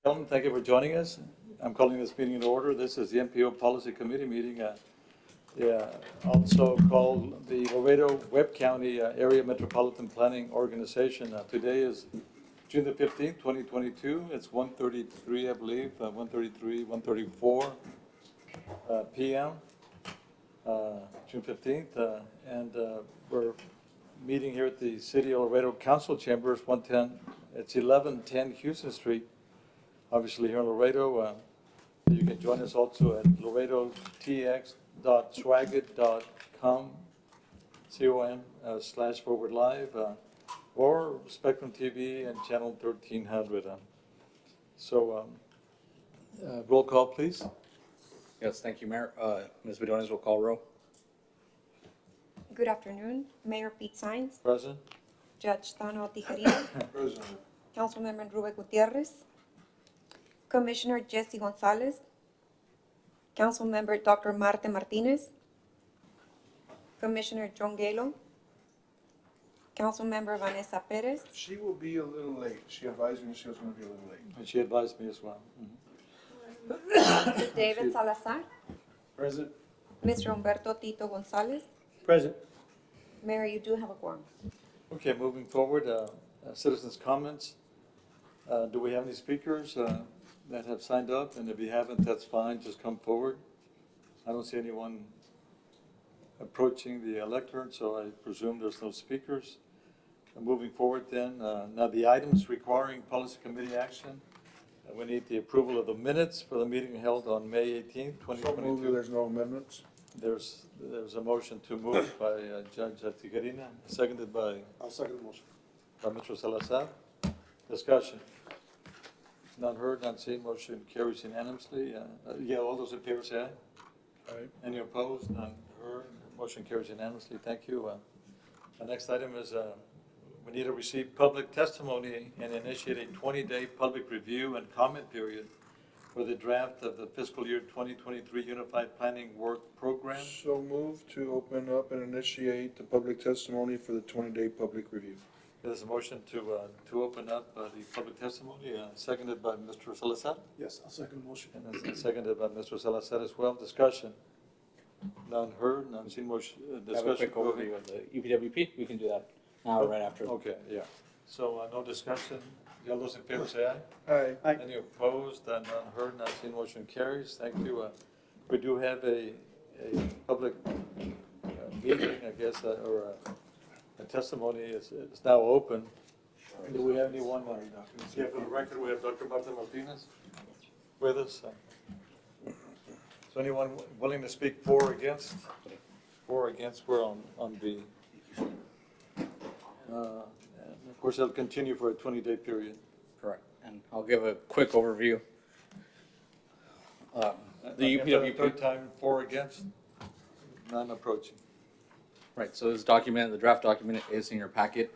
Gentlemen, thank you for joining us. I'm calling this meeting in order. This is the MPO Policy Committee meeting, also called the Laredo Webb County Area Metropolitan Planning Organization. Today is June the 15th, 2022. It's 1:33, I believe, 1:33, 1:34 p.m., June 15th. And we're meeting here at the City of Laredo Council Chambers, 110. It's 1110 Houston Street. Obviously here in Laredo, you can join us also at laredotx.swagit.com, /forward live, or Spectrum TV and channel 1300. Roll call, please. Yes, thank you, Mayor. Ms. Bedones will call roll. Good afternoon, Mayor Pete Sines, Present. Judge Tano Tijerina, Present. Councilmember Rubén Gutierrez, Commissioner Jesse Gonzalez, Councilmember Dr. Marte Martinez, Commissioner John Galo, Councilmember Vanessa Perez, She will be a little late. She advised me she was going to be a little late. And she advised me as well. David Salazar, Present. Mr. Humberto Tito Gonzalez. Present. Mayor, you do have a quorum. Okay, moving forward, citizens' comments. Do we have any speakers that have signed up? And if you haven't, that's fine, just come forward. I don't see anyone approaching the lectern, so I presume there's no speakers. Moving forward then, now the items requiring policy committee action. We need the approval of the minutes for the meeting held on May 18th, So moved. 2022. There's no amendments. There's a motion to move by Judge Tijerina, seconded by I'll second the motion. Mr. Salazar. Discussion. None heard, none seen, motion carries unanimously. All those in favor say aye. Aye. Any opposed? None heard, motion carries unanimously. Thank you. The next item is we need to receive public testimony and initiate a 20-day public review and comment period for the draft of the fiscal year 2023 Unified Planning Work Program. So moved to open up and initiate the public testimony for the 20-day public review. There's a motion to open up the public testimony, seconded by Mr. Salazar. Yes, I'll second the motion. And it's seconded by Mr. Salazar as well. Discussion. None heard, none seen, motion, Have a discussion. quick Go ahead. overview of the UPWP. We can do that now or right after. Okay, yeah. So no discussion. All those in favor say aye. Aye. Any opposed? None heard, none seen, motion carries. Thank you. We do have a public meeting, I guess, or a testimony is now open. Do we have anyone? Yeah, for the record, we have Dr. Marta Martinez with us. So anyone willing to speak for or against? For or against, we're on B. And of course, it'll continue for a 20-day period. Correct. And I'll give a quick overview. The And for the UPWP. third time, for or against? None approaching. Right, so this document, the draft document is in your packet.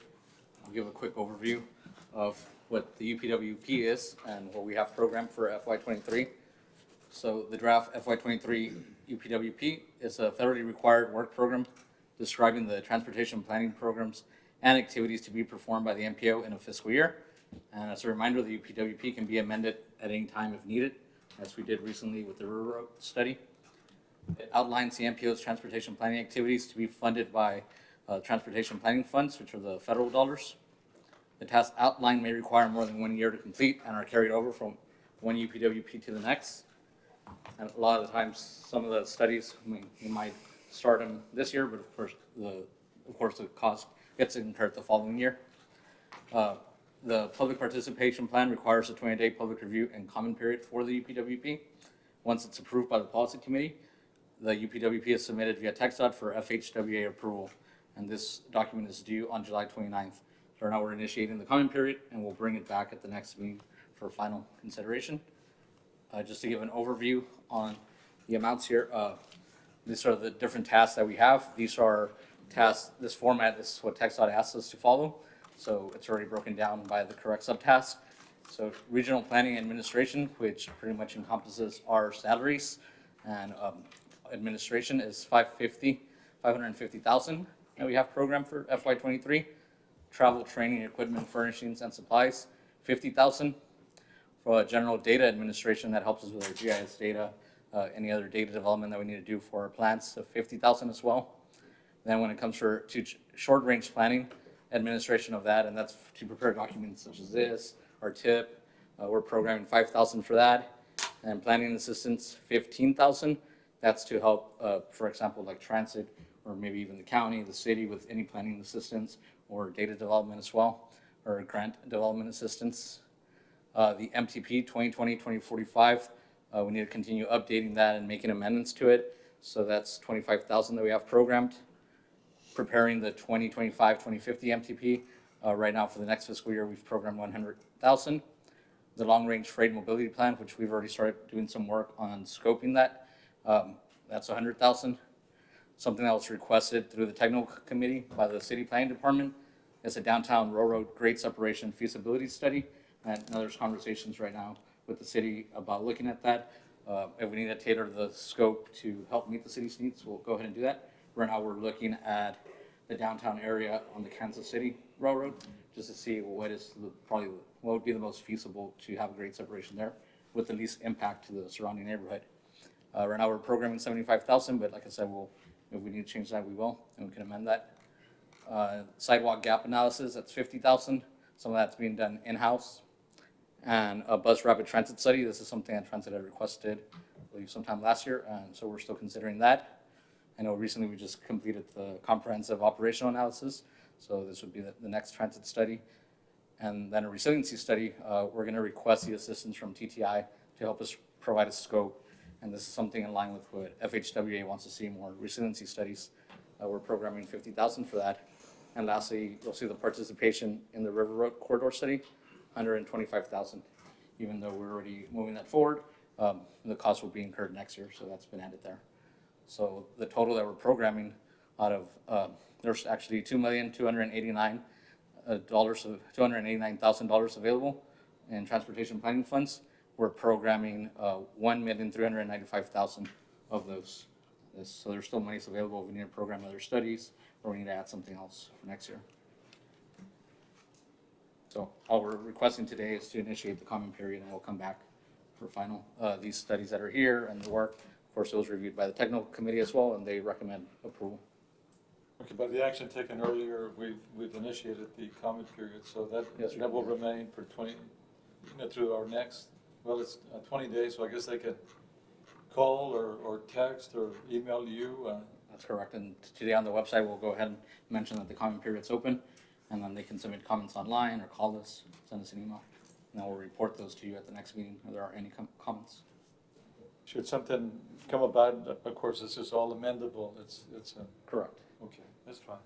I'll give a quick overview of what the UPWP is and what we have programmed for FY23. So the draft FY23 UPWP is a federally required work program describing the transportation planning programs and activities to be performed by the MPO in a fiscal year. And as a reminder, the UPWP can be amended at any time if needed, as we did recently with the railroad study. It outlines the MPO's transportation planning activities to be funded by transportation planning funds, which are the federal dollars. The task outline may require more than 1 year to complete and are carried over from one UPWP to the next. And a lot of the times, some of the studies, you might start them this year, but of course the cost gets incurred the following year. The public participation plan requires a 20-day public review and comment period for the UPWP. Once it's approved by the policy committee, the UPWP is submitted via TxDOT for FHWA approval, and this document is due on July 29th. So now we're initiating the comment period, and we'll bring it back at the next meeting for final consideration. Just to give an overview on the amounts here, these are the different tasks that we have. These are tasks, this format is what TxDOT asks us to follow, so it's already broken down by the correct subtasks. So regional planning and administration, which pretty much encompasses our salaries and administration, is $550,000 that we have programmed for FY23. Travel, training, equipment, furnishings, and supplies, $50,000. for general data administration that helps us with our GIS data, any other data development that we need to do for our plants, so 50,000 as well. Then when it comes to short-range planning, administration of that, and that's to prepare documents such as this, our tip, we're programming 5,000 for that. And planning assistance, 15,000. That's to help, for example, like transit, or maybe even the county, the city with any planning assistance, or data development as well, or grant development assistance. The MTP 2020-2045, we need to continue updating that and making amendments to it. So that's 25,000 that we have programmed. Preparing the 2025-2050 MTP. Right now for the next fiscal year, we've programmed 100,000. The long-range freight mobility plan, which we've already started doing some work on scoping that, that's 100,000. Something that was requested through the technical committee by the city planning department is a downtown railroad grade separation feasibility study. And there's conversations right now with the city about looking at that. If we need to tailor the scope to help meet the city's needs, we'll go ahead and do that. Right now, we're looking at the downtown area on the Kansas City Railroad, just to see what would be the most feasible to have a grade separation there with the least impact to the surrounding neighborhood. Right now, we're programming 75,000, but like I said, if we need to change that, we will, and we can amend that. Sidewalk gap analysis, that's 50,000. Some of that's being done in-house. And a bus rapid transit study. This is something that Transit had requested, I believe, sometime last year, and so we're still considering that. I know recently we just completed the comprehensive operational analysis, so this would be the next transit study. And then a resiliency study, we're going to request the assistance from TTI to help us provide a scope, and this is something in line with what FHWA wants to see, more resiliency studies. We're programming 50,000 for that. And lastly, you'll see the participation in the River Road Corridor Study, 125,000. Even though we're already moving that forward, the cost will be incurred next year, so that's been added there. So the total that we're programming out of, there's actually $2,289,000 available in transportation planning funds. We're programming 1,395,000 of those. So there's still monies available if we need to program other studies or we need to add something else for next year. So all we're requesting today is to initiate the comment period, and we'll come back for final. These studies that are here and the work, of course, it was reviewed by the technical committee as well, and they recommend approval. Okay, by the action taken earlier, we've initiated the comment period, so Yes, that will remain for 20, through our next, well, it's 20 days, so I guess they could call or text or email you. That's correct. And today on the website, we'll go ahead and mention that the comment period's open, and then they can submit comments online or call us, send us an email, and then we'll report those to you at the next meeting if there are any comments. Should something come about, of course, this is all amendable. It's Correct. okay, that's fine.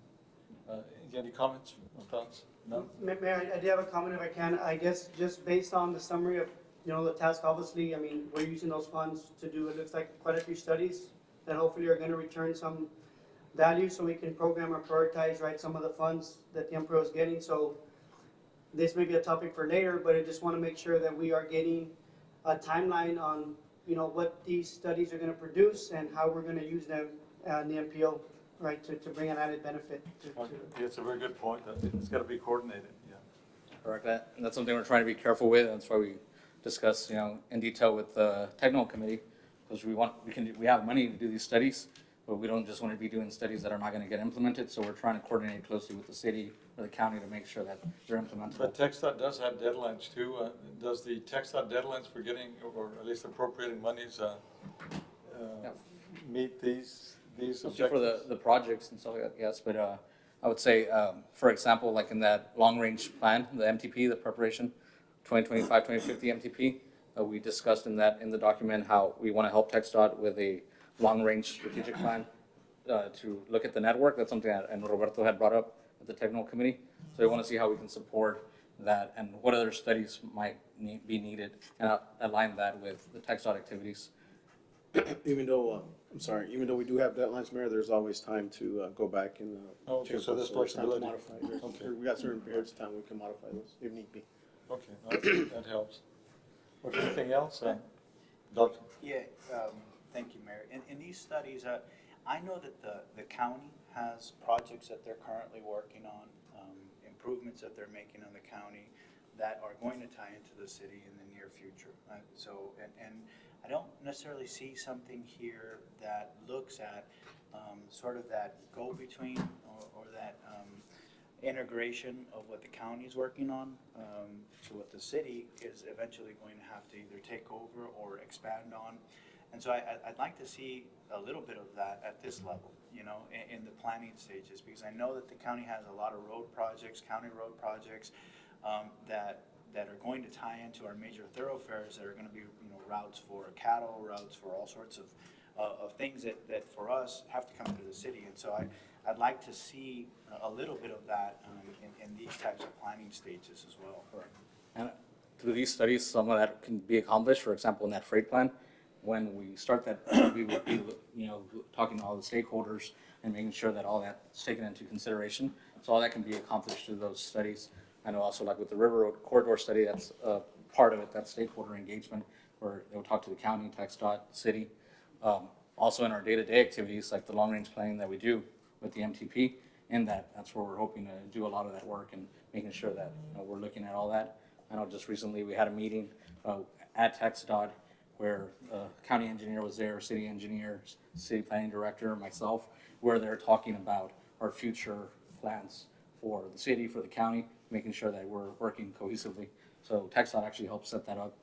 Any comments or thoughts? No? Mayor, I do have a comment if I can. I guess just based on the summary of, the task, obviously, I mean, we're using those funds to do, it looks like quite a few studies that hopefully are gonna return some value so we can program or prioritize, right, some of the funds that the Emperor is getting. So this may be a topic for later, but I just wanna make sure that we are getting a timeline on, what these studies are gonna produce and how we're gonna use them in the MPO, right, to bring an added benefit to. Yeah, it's a very good point. It's got to be coordinated, yeah. Correct. And that's something we're trying to be careful with. That's why we discuss, in detail with the technical committee, because we have money to do these studies, but we don't just want to be doing studies that are not going to get implemented. So we're trying to coordinate closely with the city or the county to make sure that they're implemented. But TxDOT does have deadlines too. Does the TxDOT deadlines for getting, or at least appropriating monies, meet these objectives? For the projects and stuff like that, yes, but I would say, for example, like in that long-range plan, the MTP, the preparation, 2025-2050 MTP, we discussed in the document how we want to help TxDOT with a long-range strategic plan to look at the network. That's something that and Roberto had brought up at the technical committee. So we want to see how we can support that and what other studies might be needed and align that with the TxDOT activities. Even though we do have deadlines, Mayor, there's always time to go back and Okay, change so those. there's time to flexibility. modify. Okay. We got certain periods of time we can modify those if need be. Okay, that helps. Okay, anything else? Doctor? Yeah, thank you, Mayor. In these studies, I know that the county has projects that they're currently working on, improvements that they're making on the county. that are going to tie into the city in the near future. And I don't necessarily see something here that looks at sort of that go-between or that integration of what the county is working on to what the city is eventually going to have to either take over or expand on. And so I'd like to see a little bit of that at this level, you know, in the planning stages, because I know that the county has a lot of road projects, county road projects that are going to tie into our major thoroughfares that are going to be, you know, routes for cattle, routes for all sorts of things that for us have to come through the city. And so I'd like to see a little bit of that in these types of planning stages as well. And through these studies, some of that can be accomplished. For example, in that freight plan, when we start that, we will be, you know, talking to all the stakeholders and making sure that all that's taken into consideration. So all that can be accomplished through those studies. I know also like with the River Road Corridor study, that's part of it, that stakeholder engagement, where they'll talk to the county, TxDOT, city. Also in our day-to-day activities, like the long-range planning that we do with the MTP, that's where we're hoping to do a lot of that work and making sure that, you know, we're looking at all that. I know just recently we had a meeting at TxDOT where county engineer was there, city engineers, city planning director, myself, where they're talking about our future plans for the city, for the county, making sure that we're working cohesively. So TxDOT actually helped set that up,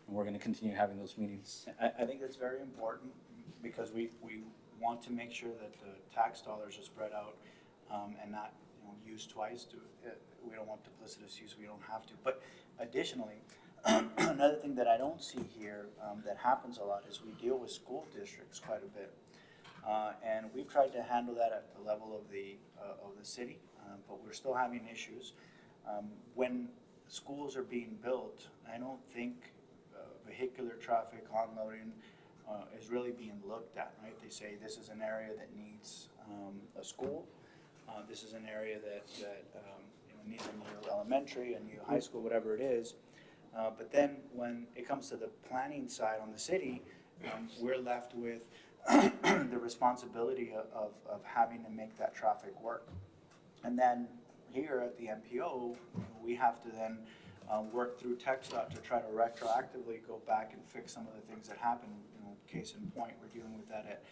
and we're going to continue having those meetings. I think that's very important because we want to make sure that the tax dollars are spread out and not, you know, used twice. We don't want duplicitous use, we don't have to. But additionally, another thing that I don't see here that happens a lot is we deal with school districts quite a bit. And we've tried to handle that at the level of the city, but we're still having issues. When schools are being built, I don't think vehicular traffic unloading is really being looked at, right? They say this is an area that needs a school. This is an area that you know, needs a new elementary, a new high school, whatever it is. But then when it comes to the planning side on the city, we're left with the responsibility of having to make that traffic work. And then here at the MPO, we have to then work through TxDOT to try to retroactively go back and fix some of the things that happened. You know, case in point, we're dealing with that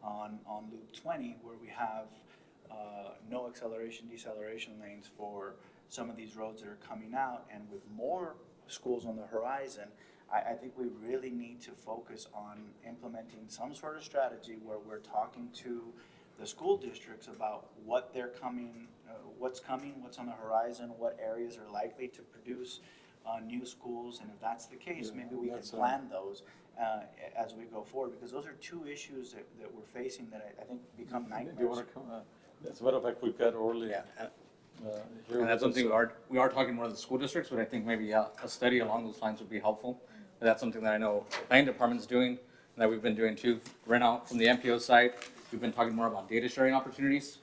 on Loop 20, where we have no acceleration, deceleration lanes for some of these roads that are coming out, and with more schools on the horizon, I think we really need to focus on implementing some sort of strategy where we're talking to the school districts about what they're coming, what's coming, what's on the horizon, what areas are likely to produce new schools, and if that's the case, maybe we can plan those as we go forward, because those are two issues that we're facing that I think become nightmares. Do you want to come? As a matter of fact, we've got Orly. Yeah. Here And that's with us. something we are talking more to the school districts, but I think maybe a study along those lines would be helpful. And that's something that I know the planning department's doing, and that we've been doing too. Right now, from the MPO side, we've been talking more about data sharing opportunities.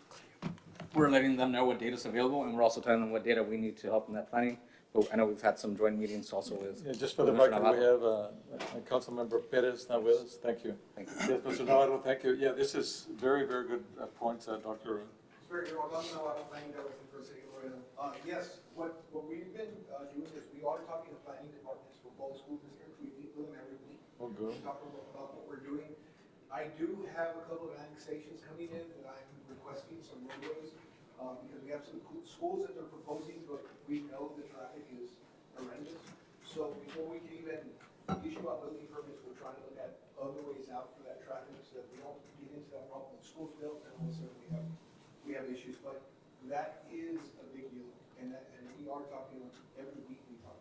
We're letting them know what data's available, and we're also telling them what data we need to help in that planning. But I know we've had some joint meetings also with. Yeah, just for the with Mr. record, Navarro. we have Councilmember Perez now with us. Thank you. Thank you. Yes, Mr. Navarro, thank you. Yeah, this is very, very good points, Dr. Very good. Orlando Navarro, planning director for the city of Laredo. Yes, what we've been doing is we are talking to planning departments for both school districts. We meet with them every week. Oh, good. We talk about what we're doing. I do have a couple of annexations coming in that I'm requesting some roadways, because we have some schools that they're proposing, but we know the traffic is horrendous. So before we can even issue out building permits, we're trying to look at other ways out for that traffic so that we don't get into that problem when school's built and all of a sudden we have issues. But that is a big deal, and we are talking every week. We talk.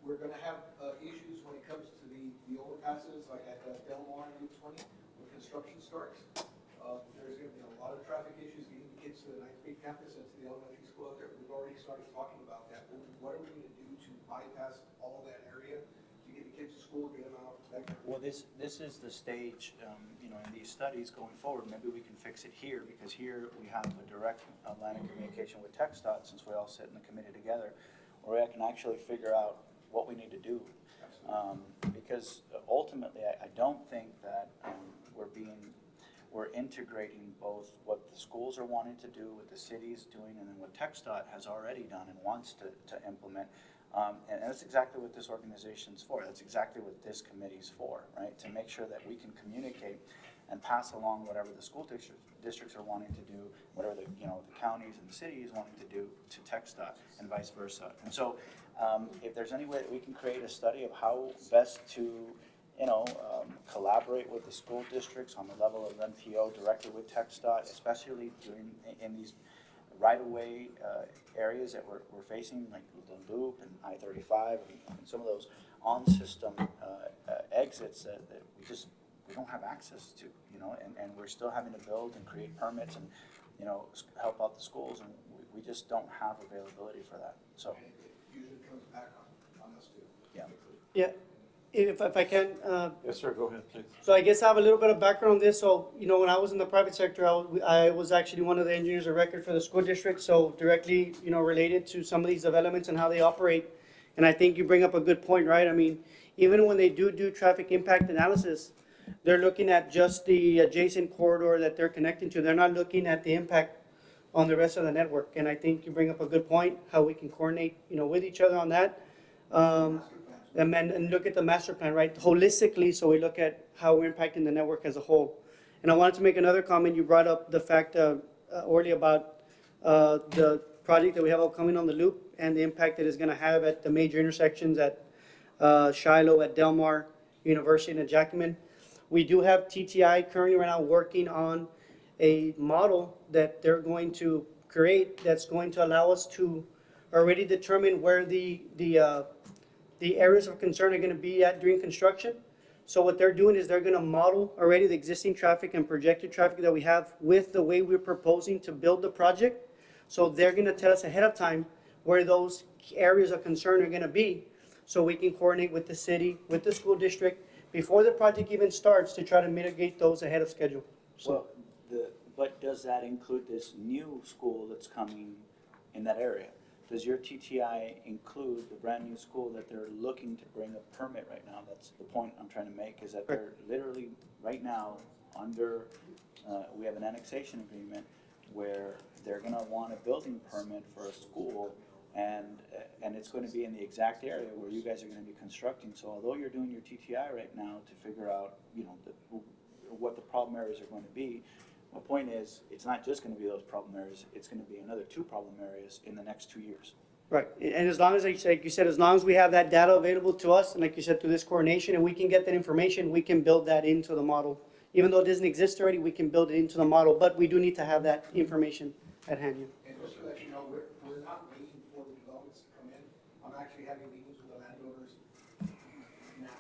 We're going to have issues when it comes to the overpasses, like at Del Mar and Route 20, when construction starts. There's going to be a lot of traffic issues getting the kids to the Ninth Street campus and to the elementary school out there. We've already started talking about that. What are we going to do to bypass all that area to get the kids to school, get them out? Well, this is the stage, you know, in these studies going forward. Maybe we can fix it here, because here we have a direct line of communication with TxDOT, since we all sit in the committee together, where I can actually figure out what we need to do. Because ultimately, I don't think that we're we're integrating both what the schools are wanting to do, what the city's doing, and then what TxDOT has already done and wants to implement. And that's exactly what this organization's for. That's exactly what this committee's for, right? To make sure that we can communicate and pass along whatever the school districts are wanting to do, whatever the counties and the cities wanting to do to TxDOT and vice versa. And so, if there's any way that we can create a study of how best to, collaborate with the school districts on the level of MPO directly with TxDOT, especially in these right-of-way areas that we're facing, like the Loop and I-35 and some of those on-system exits that we don't have access to, and we're still having to build and create permits and, help out the schools, and we just don't have availability for that, so. And it usually comes back on us too. Yeah. Yeah, if I can, Yes, sir, go ahead, please. so I guess I have a little bit of background on this. So, when I was in the private sector, I was actually one of the engineers of record for the school district, so directly, related to some of these developments and how they operate. And I think you bring up a good point, right? I mean, even when they do traffic impact analysis, they're looking at just the adjacent corridor that they're connecting to. They're not looking at the impact on the rest of the network. And I think you bring up a good point, how we can coordinate, with each other on that. And look at the master plan, right, holistically, so we look at how we're impacting the network as a whole. And I wanted to make another comment. You brought up the fact, Orly, about the project that we have upcoming on the Loop and the impact that it's going to have at the major intersections at Shiloh, at Del Mar, University, and at Jackman. We do have TTI currently right now working on a model that they're going to create that's going to allow us to already determine where the areas of concern are going to be at during construction. So what they're doing is they're going to model already the existing traffic and projected traffic that we have with the way we're proposing to build the project. So they're going to tell us ahead of time where those areas of concern are going to be, so we can coordinate with the city, with the school district, before the project even starts, to try to mitigate those ahead of schedule. So, Well, but does that include this new school that's coming in that area? Does your TTI include the brand-new school that they're looking to bring a permit right now? That's the point I'm trying to make, is that they're literally, right now, under, we have an annexation agreement where they're gonna want a building permit for a school, and it's gonna be in the exact area where you guys are gonna be constructing. So although you're doing your TTI right now to figure out, what the problem areas are going to be, my point is, it's not just gonna be those problem areas, it's gonna be another 2 problem areas in the next 2 years. right, and as long as, like you said, as long as we have that data available to us, and like you said, through this coordination, and we can get that information, we can build that into the model. Even though it doesn't exist already, we can build it into the model, but we do need to have that information at hand. And just to let you know, we're not waiting for the developments to come in. I'm actually having meetings with the landowners now.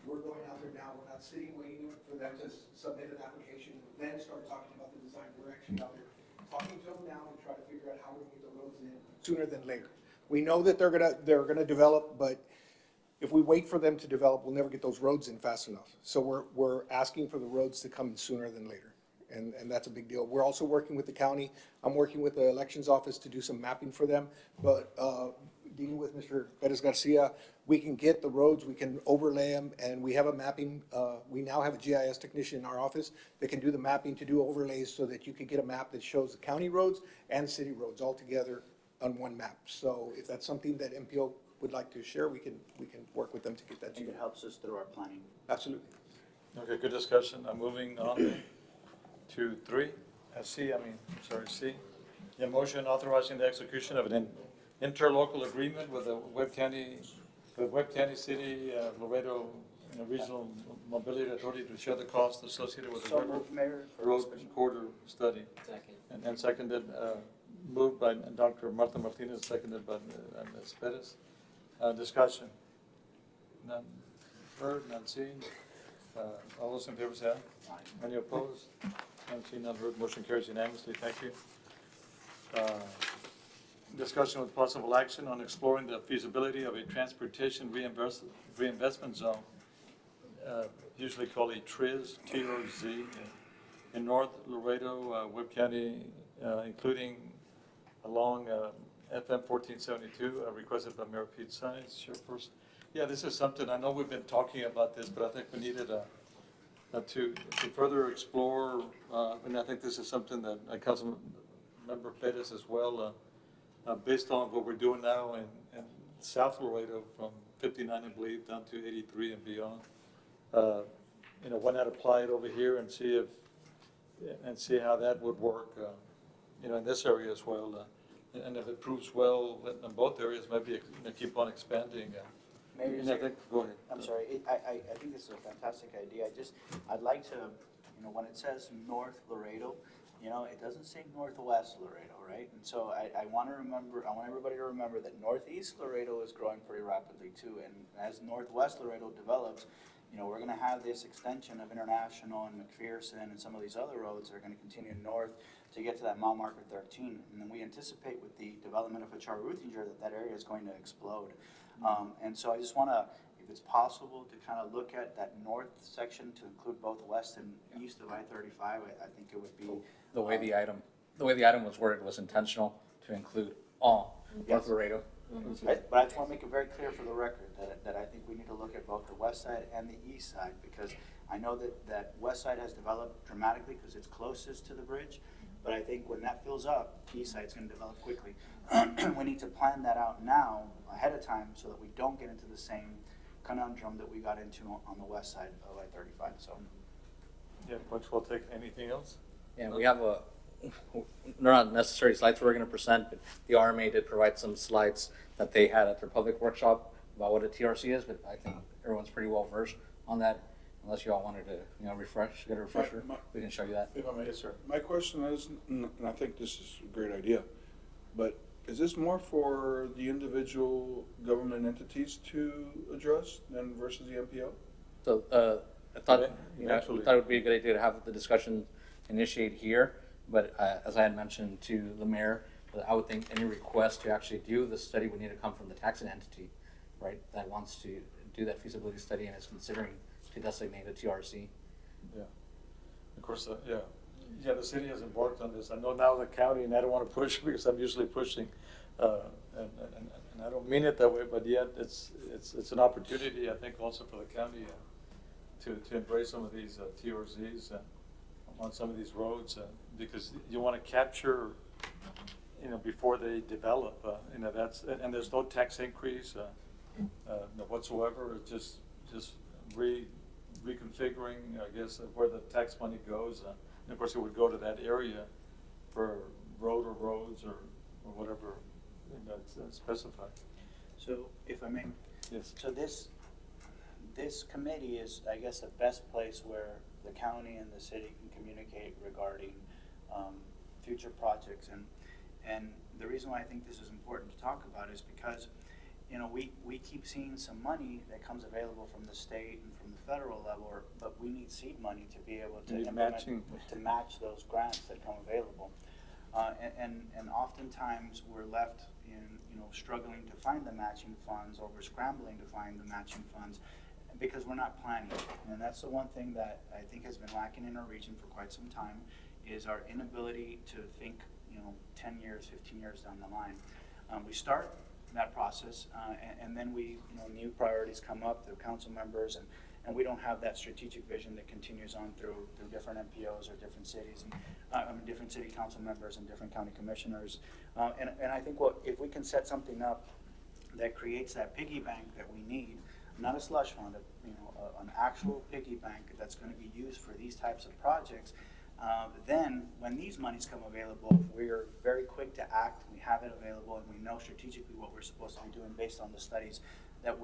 We're going out there now, we're not sitting waiting for them to submit an application, then start talking about the design. We're actually out there talking to them now and try to figure out how we can get the roads in sooner than later. We know that they're gonna develop, but if we wait for them to develop, we'll never get those roads in fast enough. So we're asking for the roads to come in sooner than later. And that's a big deal. We're also working with the county. I'm working with the elections office to do some mapping for them. But dealing with Mr. Perez Garcia, we can get the roads, we can overlay them, and we have a mapping. We now have a GIS technician in our office that can do the mapping to do overlays so that you can get a map that shows the county roads and city roads all together on one map. So if that's something that MPO would like to share, we can work with them to get that I to think you. it helps us through our planning. Absolutely. Okay, good discussion. Moving on to C. A motion authorizing the execution of an interlocal agreement with the Webb County City, Laredo Regional Mobility Authority to share the costs associated with the So river moved, Mayor. for road discussion. corridor study. Second. And seconded, moved by Dr. Martha Martinez, seconded by Ms. Perez. Discussion. None heard, none seen. All those in favor say aye. Any opposed? None seen, none heard. Motion carries unanimously. Thank you. Discussion with possible action on exploring the feasibility of a transportation reinvestment zone, usually called a TRIZ, T-O-Z, in North Laredo, Webb County, including along FM 1472, requested by Mayor Pete Sines, Chairperson. Yeah, this is something, I know we've been talking about this, but I think we needed to further explore, and I think this is something that Councilmember Pettis as well, based on what we're doing now in South Laredo from 59, I believe, down to 83 and beyond. Why not apply it over here and see how that would work, in this area as well. And if it proves well in both areas, maybe keep on expanding. Mayor, And I think, go ahead. I'm sorry, I think this is a fantastic idea. I'd like to, when it says North Laredo, it doesn't say Northwest Laredo, right? And so I want everybody to remember that Northeast Laredo is growing pretty rapidly too. And as Northwest Laredo develops, we're gonna have this extension of International and McPherson and some of these other roads that are gonna continue north to get to that mile marker 13. And then we anticipate with the development of Hachar-Ruthinger that area is going to explode. And so I just wanna, if it's possible, to kind of look at that north section to include both west and east of I-35, I think it would be. The way the item was worded was intentional to include all North Laredo. But I just want to make it very clear for the record that I think we need to look at both the west side and the east side, because I know that west side has developed dramatically because it's closest to the bridge, but I think when that fills up, east side's going to develop quickly. We need to plan that out now ahead of time so that we don't get into the same conundrum that we got into on the west side of I-35. So. Yeah, which we'll take. Anything else? And we have they're not necessary slides we're going to present, but the RMA did provide some slides that they had at their public workshop about what a TRC is, but I think everyone's pretty well versed on that. Unless you all wanted to, get a refresher, we can show you that. If I may, sir. My question is, and I think this is a great idea, but is this more for the individual government entities to address than versus the MPO? So I thought, Naturally. I thought it would be a good idea to have the discussion initiate here, but as I had mentioned to the mayor, I would think any request to actually do the study would need to come from the taxing entity, right, that wants to do that feasibility study and is considering to designate a TRC. Yeah. Of course, the city has embarked on this. I know now the county, and I don't want to push because I'm usually pushing, and I don't mean it that way, but yet it's an opportunity, I think, also for the county to embrace some of these TRZs on some of these roads, because you want to capture, before they develop, and there's no tax increase whatsoever. It's just reconfiguring, I guess, where the tax money goes. And of course, it would go to that area for road or roads or whatever it's specified. So if I may. Yes. So this committee is, I guess, the best place where the county and the city can communicate regarding future projects. And the reason why I think this is important to talk about is because, we keep seeing some money that comes available from the state and from the federal level, but we need seed money to be able to implement, to match those grants that come available. And oftentimes we're left in, struggling to find the matching funds, or we're scrambling to find the matching funds because we're not planning. And that's the one thing that I think has been lacking in our region for quite some time, is our inability to think, 10 years, 15 years down the line. We start that process, and then new priorities come up through council members, and we don't have that strategic vision that continues on through different MPOs or different cities, and different city council members and different county commissioners. And I think if we can set something up that creates that piggy bank that we need, not a slush fund, an actual piggy bank that's going to be used for these types of projects, then when these monies come available, we're very quick to act. We have it available, and we know strategically what we're supposed to be doing based on the studies that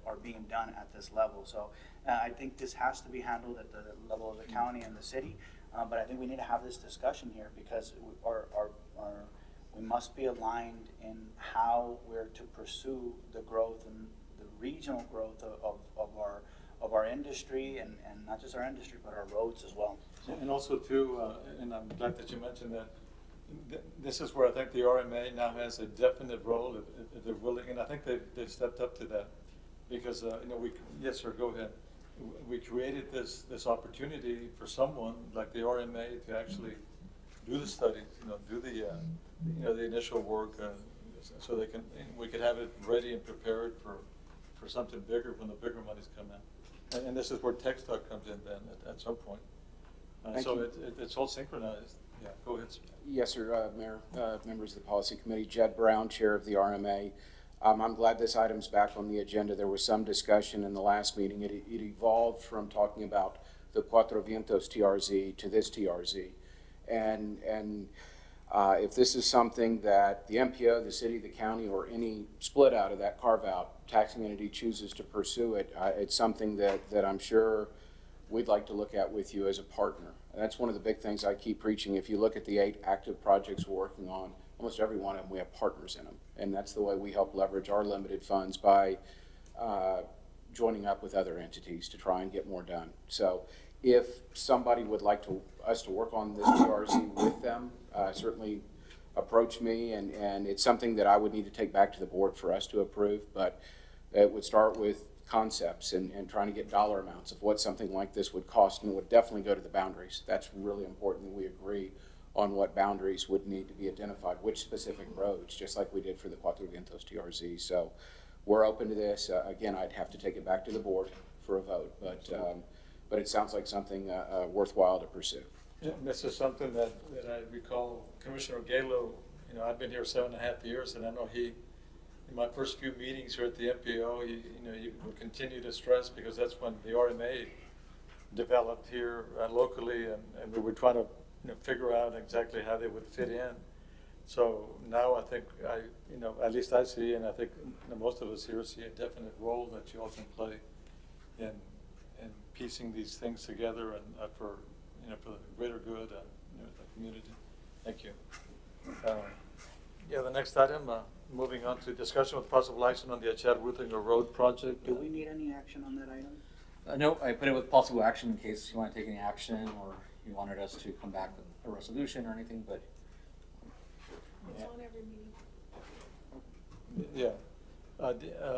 are being done at this level. So I think this has to be handled at the level of the county and the city, but I think we need to have this discussion here, because we must be aligned in how we're to pursue the growth and the regional growth of our industry, and not just our industry, but our roads as well. And also too, and I'm glad that you mentioned that, this is where I think the RMA now has a definite role if they're willing, and I think they've stepped up to that, because yes sir, go ahead. We created this opportunity for someone like the RMA to actually do the studies, do the initial work, so we could have it ready and prepared for something bigger when the bigger monies come in. And this is where TechStop comes in then at some point. Thank So you. it's all synchronized. Yeah, go ahead, sir. Yes, sir, Mayor, members of the Policy Committee, Jed Brown, Chair of the RMA. I'm glad this item's back on the agenda. There was some discussion in the last meeting. It evolved from talking about the Cuatro Vientos TRZ to this TRZ. And if this is something that the MPO, the city, the county, or any split out of that carve-out taxing entity chooses to pursue it, it's something that I'm sure we'd like to look at with you as a partner. That's one of the big things I keep preaching. If you look at the 8 active projects we're working on, almost every one of them, we have partners in them. And that's the way we help leverage our limited funds by joining up with other entities to try and get more done. So if somebody would like us to work on this TRZ with them, certainly approach me, and it's something that I would need to take back to the board for us to approve, but it would start with concepts and trying to get dollar amounts of what something like this would cost, and it would definitely go to the boundaries. That's really important that we agree on what boundaries would need to be identified, which specific roads, just like we did for the Cuatro Vientos TRZ. So we're open to this. Again, I'd have to take it back to the board for a vote, but it sounds like something worthwhile to pursue. Yeah, and this is something that I recall Commissioner Galo, I've been here 7.5 years, and I know he, in my first few meetings here at the MPO, he would continue to stress, because that's when the RMA developed here locally, and we were trying to figure out exactly how they would fit in. So now I think at least I see, and I think most of us here see a definite role that you all can play in piecing these things together and for the greater good of the community. Thank you. Yeah, the next item, moving on to discussion with possible action on the Achad Ruthinger Road project. Do we need any action on that item? No, I put it with possible action in case you want to take any action or you wanted us to come back with a resolution or anything, but. It's on every meeting. Yeah.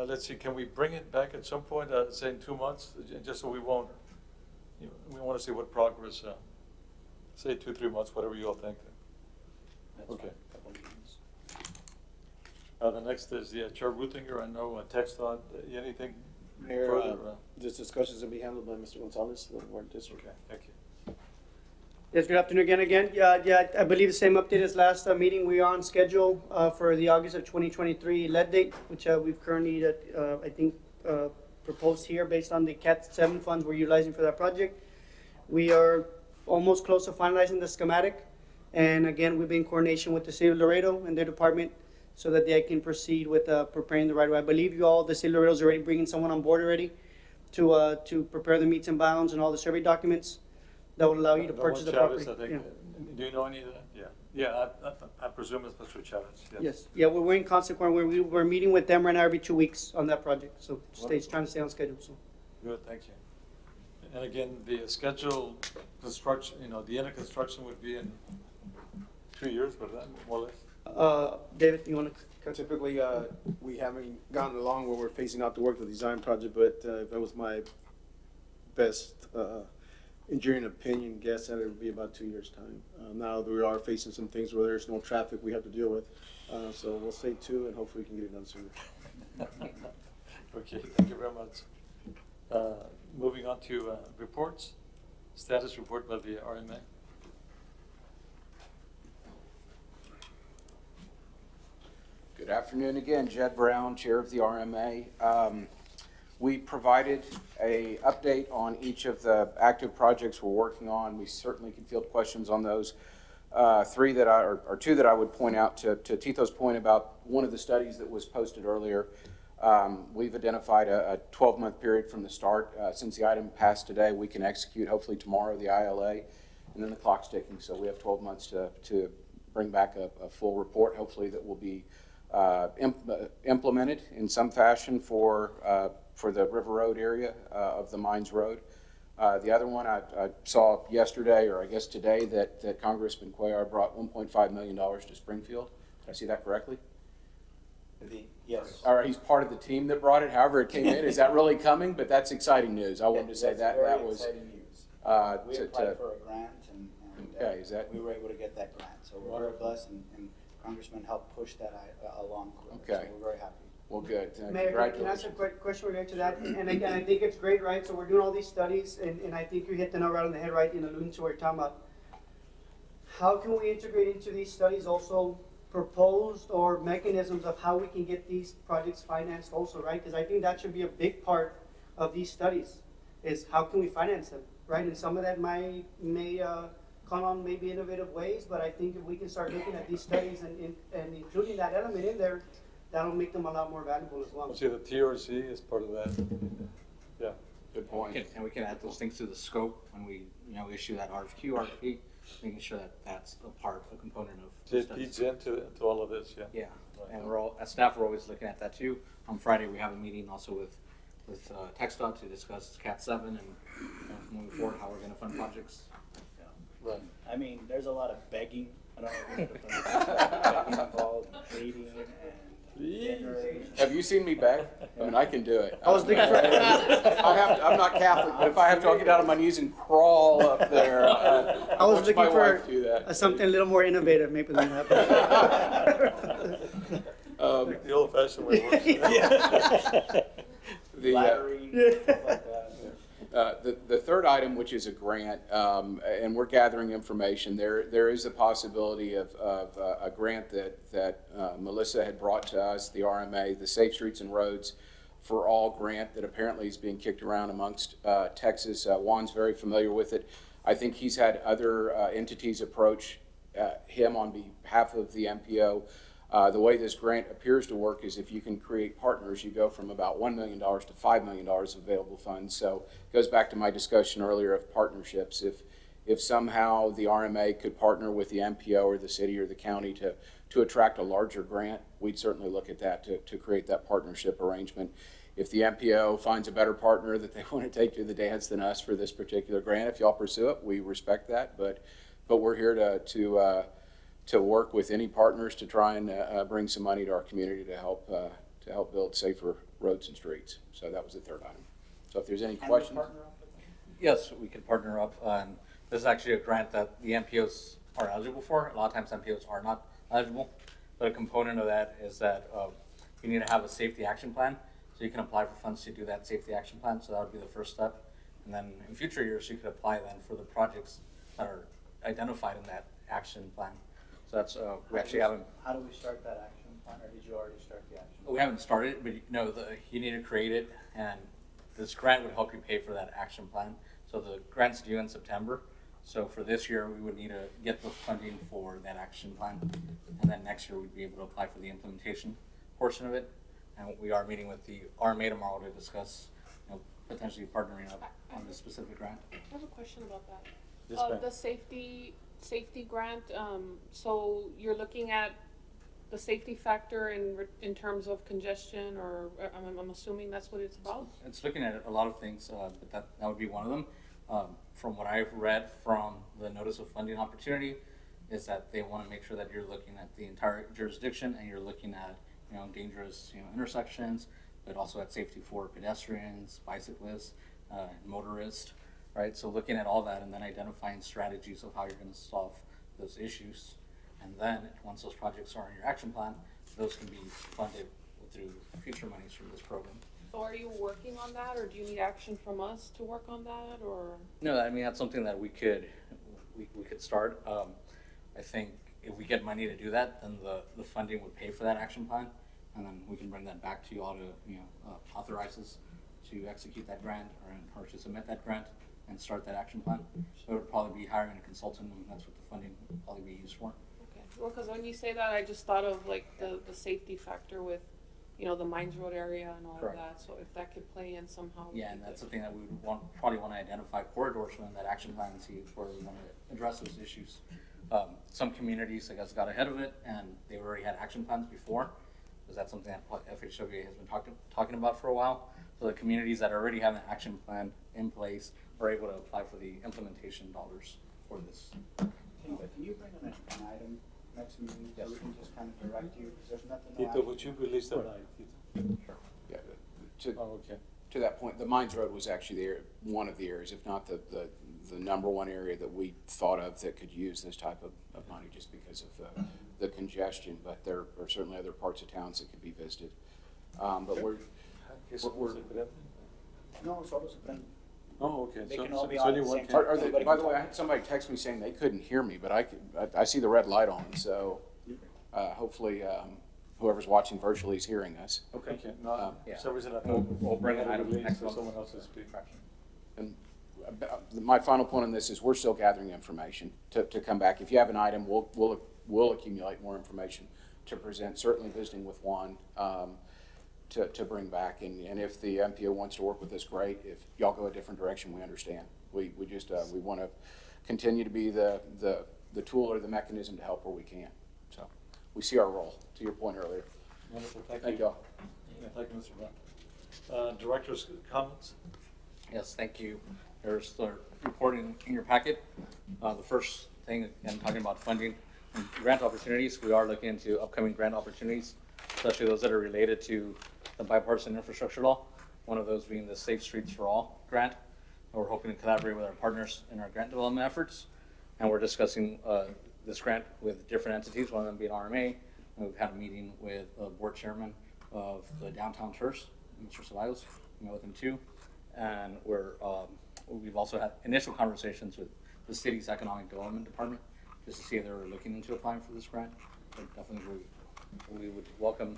Let's see, can we bring it back at some point, say in 2 months, just so we won't, we want to see what progress, say 2-3 months, whatever you all think. That's Okay. fine, couple meetings. The next is the Chair Ruthinger. I know TechStop, anything Mayor, further? this discussion is going to be handled by Mr. Gonzalez, the Ward District. Okay, thank you. Yes, good afternoon again. Yeah, I believe the same update as last meeting. We are on schedule for the August of 2023 lead date, which we've currently, I think, proposed here based on the CAT 7 funds we're utilizing for that project. We are almost close to finalizing the schematic. And again, we've been in coordination with the City of Laredo and their department so that they can proceed with preparing the right of way. I believe the City of Laredo is already bringing someone on board already to prepare the meets and bounds and all the survey documents that will allow you to purchase the property. Chavez, I think. Yeah. Do you know any of that? Yeah. Yeah, I presume it's Mr. Chavez. Yes, yeah, we're in constant coordination. We're meeting with them right now every 2 weeks on that project, so trying to stay on schedule, so. Good, thank you. And again, the scheduled construction, the end of construction would be in 2 years, but that more or less. David, you wanna? Typically, we haven't gotten along where we're phasing out the work of the design project, but if that was my best engineering opinion, guess that it would be about 2 years' time. Now we are facing some things where there's no traffic we have to deal with, so we'll say 2, and hopefully we can get it done sooner. Okay, thank you very much. Moving on to reports, status report by the RMA. Good afternoon again, Jed Brown, Chair of the RMA. We provided a update on each of the active projects we're working on. We certainly can field questions on those. 2 that I would point out to Tito's point about one of the studies that was posted earlier. We've identified a 12-month period from the start. Since the item passed today, we can execute hopefully tomorrow the ILA, and then the clock's ticking. So we have 12 months to bring back a full report, hopefully that will be implemented in some fashion for the River Road area of the Mines Road. The other one I saw yesterday, or I guess today, that Congressman Cuellar brought $1.5 million to Springfield. Did I see that correctly? Yes. All right, he's part of the team that brought it. However, it came in. Is that really coming? But that's exciting news. I wanted to say that was exciting news. We to- applied for a grant and Okay, is that- we were able to get that grant. So we're very blessed, and Congressman helped push that along. Okay. So we're very happy. Well, good. Mayor, can I ask a Congratulations. quick question related to that? And again, I think it's great, right? So we're doing all these studies, and I think you hit the note right on the head, right, in alluding to what you're talking about. How can we integrate into these studies also proposed or mechanisms of how we can get these projects financed also, right? Because I think that should be a big part of these studies, is how can we finance them, right? And some of that may come on maybe innovative ways, but I think if we can start looking at these studies and including that element in there, that'll make them a lot more valuable as well. See, the TRC is part of that. Yeah. Good point. And we can add those things to the scope when we, issue that RFQ, RFP, making sure that that's a component of. See, the it studies. feeds into all of this, yeah. Yeah, and as staff, we're always looking at that too. On Friday, we have a meeting also with TxDOT to discuss Cat 7 and moving forward, how we're gonna fund projects. Right. I mean, there's a lot of begging. I don't know if begging involved, pleading and generation. Have you seen me beg? I mean, I can do it. I was looking for- I'm not Catholic, but if I have to, I'll get down on my knees and crawl up there. I was Watch looking my for wife do that. something a little more innovative, maybe than that. Like the old fashioned way it works. Flattery, stuff like that. The third item, which is a grant, and we're gathering information, there is a possibility of a grant that Melissa had brought to us, the RMA, the Safe Streets and Roads for All grant that apparently is being kicked around amongst Texas. Juan's very familiar with it. I think he's had other entities approach him on behalf of the MPO. The way this grant appears to work is if you can create partners, you go from about $1 million to $5 million of available funds. So it goes back to my discussion earlier of partnerships. If somehow the RMA could partner with the MPO or the city or the county to attract a larger grant, we'd certainly look at that to create that partnership arrangement. If the MPO finds a better partner that they want to take to the dance than us for this particular grant, if y'all pursue it, we respect that. But we're here to work with any partners to try and bring some money to our community to help build safer roads and streets. So that was the third item. So if there's any Can we questions. partner up with them? Yes, we could partner up. This is actually a grant that the MPOs are eligible for. A lot of times MPOs are not eligible, but a component of that is that you need to have a safety action plan. So you can apply for funds to do that safety action plan. So that would be the first step. And then in future years, you could apply then for the projects that are identified in that action plan. So that's, we actually haven't. How do we start that action plan, or did you already start the action plan? We haven't started, but you need to create it, and this grant would help you pay for that action plan. So the grant's due in September. So for this year, we would need to get the funding for that action plan, and then next year we'd be able to apply for the implementation portion of it. And we are meeting with the RMA tomorrow to discuss, potentially partnering up on this specific grant. I have a question about that. Yes, ma'am. The safety grant, so you're looking at the safety factor in terms of congestion, or I'm assuming that's what it's about? It's looking at a lot of things, but that would be one of them. From what I've read from the notice of funding opportunity is that they want to make sure that you're looking at the entire jurisdiction and you're looking at dangerous intersections, but also at safety for pedestrians, bicyclists, motorists, right? So looking at all that and then identifying strategies of how you're going to solve those issues. And then once those projects are in your action plan, those can be funded through future monies from this program. So are you working on that, or do you need action from us to work on that, or? No, I mean, that's something that we could start. I think if we get money to do that, then the funding would pay for that action plan, and then we can bring that back to you all to authorize us to execute that grant or to submit that grant and start that action plan. So it would probably be hiring a consultant, and that's what the funding would probably be used for. Okay, well, because when you say that, I just thought of like the safety factor with, the Mines Road area and all Correct. of that. So if that could play in somehow. Yeah, and that's something that we would probably want to identify corridors within that action plan and see where we want to address those issues. Some communities, I guess, got ahead of it, and they already had action plans before, because that's something that FHWA has been talking about for a while. So the communities that already have an action plan in place are able to apply for the implementation dollars for this. Can you bring an item next meeting so we can just kind of direct you, because there's nothing. Tito, would you release that? Sure. Yeah, Oh, okay. to that point, the Mines Road was actually one of the areas, if not the number one area that we thought of that could use this type of money just because of the congestion. But there are certainly other parts of towns that could be visited. But we're, No, solo se prende. Oh, okay. They So- can all be so on at the anyone same can- time. are they, Everybody by can the way, I talk. had somebody text me saying they couldn't hear me, but I see the red light on, so, hopefully, whoever's watching virtually is hearing us. Okay, no, Yeah. for some reason I We'll- thought. we'll bring we had an a item release next for month. someone else to speak. And my final point on this is we're still gathering information to come back. If you have an item, we'll accumulate more information to present, certainly visiting with Juan, to bring back. And if the MPO wants to work with us, great. If y'all go a different direction, we understand. We just, we want to continue to be the tool or the mechanism to help where we can. So we see our role, to your point earlier. Wonderful, Thank thank y'all. you. Yeah, thank you, Mr. Brown. Director's comments? Yes, thank you. There's the report in your packet. The first thing, again, talking about funding and grant opportunities, we are looking into upcoming grant opportunities, especially those that are related to the bipartisan infrastructure law, one of those being the Safe Streets for All grant. And we're hoping to collaborate with our partners in our grant development efforts. And we're discussing this grant with different entities, one of them being RMA. And we've had a meeting with the board chairman of the Downtown Church, Mr. Ceballos, we met with him too. And we've also had initial conversations with the city's economic development department just to see if they were looking into applying for this grant. But definitely we would welcome,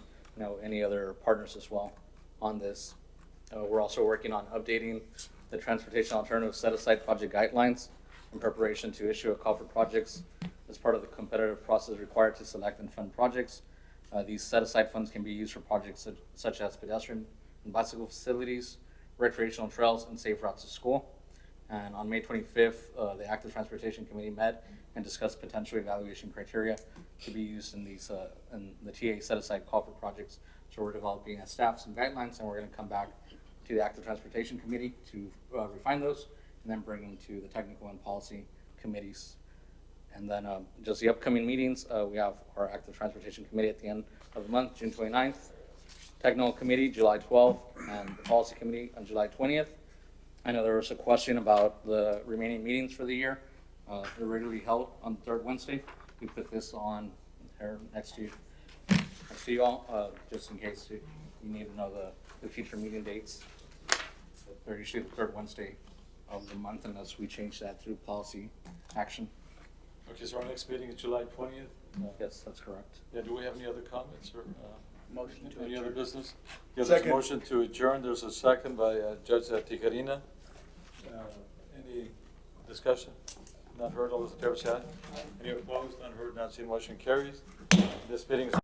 any other partners as well on this. We're also working on updating the transportation alternative set-aside project guidelines in preparation to issue a call for projects as part of the competitive process required to select and fund projects. These set-aside funds can be used for projects such as pedestrian and bicycle facilities, recreational trails, and safe routes to school. And on May 25th, the Active Transportation Committee met and discussed potential evaluation criteria to be used in these in the TA set-aside call for projects. So we're developing as staff some guidelines, and we're going to come back to the Active Transportation Committee to refine those, and then bring them to the technical and policy committees. And then just the upcoming meetings, we have our Active Transportation Committee at the end of the month, June 29th, Technical Committee, July 12th, and the Policy Committee on July 20th. I know there was a question about the remaining meetings for the year. They're regularly held on the third Wednesday. We put this on there next to you all, just in case you need to know the future meeting dates. They're usually the third Wednesday of the month unless we change that through policy action. Okay, so our next meeting is July 20th. Yes, that's correct. Yeah, do we have any other comments or Motion to any other adjourn. business? Yeah, there's a Second. motion to adjourn. There's a second by Judge Tijerina. Any discussion? Not heard. All those in favor say aye. Any opposed? None heard, not seen. Motion carries. This meeting is